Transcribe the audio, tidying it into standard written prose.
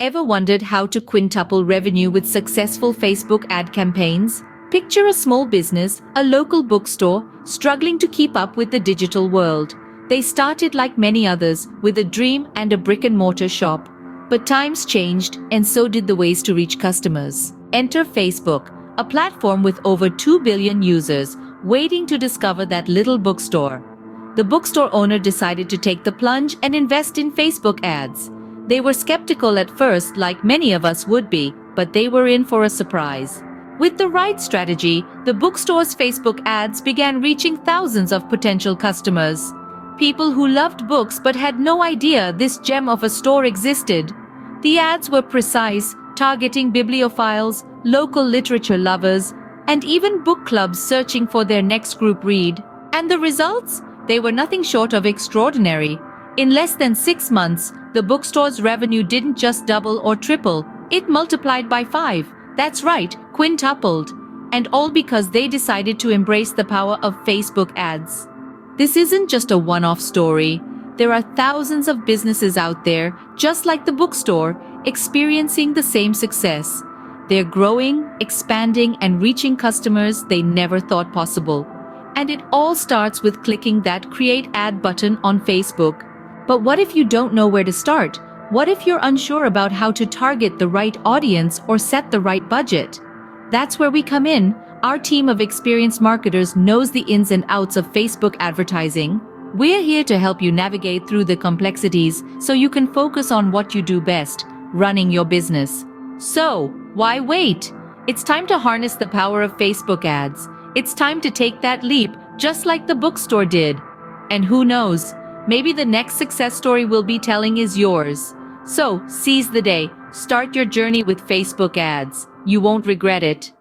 Ever wondered how to quintuple revenue with successful Facebook ad campaigns? Picture a small business, a local bookstore, struggling to keep up with the digital world. They started like many others, with a dream and a brick-and-mortar shop. But times changed, and so did the ways to reach customers. Enter Facebook, a platform with over 2 billion users, waiting to discover that little bookstore. The bookstore owner decided to take the plunge and invest in Facebook ads. They were skeptical at first, like many of us would be, but they were in for a surprise. With the right strategy, the bookstore's Facebook ads began reaching thousands of potential customers. People who loved books but had no idea this gem of a store existed. The ads were precise, targeting bibliophiles, local literature lovers, and even book clubs searching for their next group read. And the results? They were nothing short of extraordinary. In less than 6 months, the bookstore's revenue didn't just double or triple, it multiplied by 5. That's right, quintupled. And all because they decided to embrace the power of Facebook ads. This isn't just a one-off story. There are thousands of businesses out there, just like the bookstore, experiencing the same success. They're growing, expanding, and reaching customers they never thought possible. And it all starts with clicking that Create Ad button on Facebook. But what if you don't know where to start? What if you're unsure about how to target the right audience or set the right budget? That's where we come in. Our team of experienced marketers knows the ins and outs of Facebook advertising. We're here to help you navigate through the complexities so you can focus on what you do best, running your business. So, why wait? It's time to harness the power of Facebook ads. It's time to take that leap, just like the bookstore did. And who knows, maybe the next success story we'll be telling is yours. So, seize the day. Start your journey with Facebook ads. You won't regret it.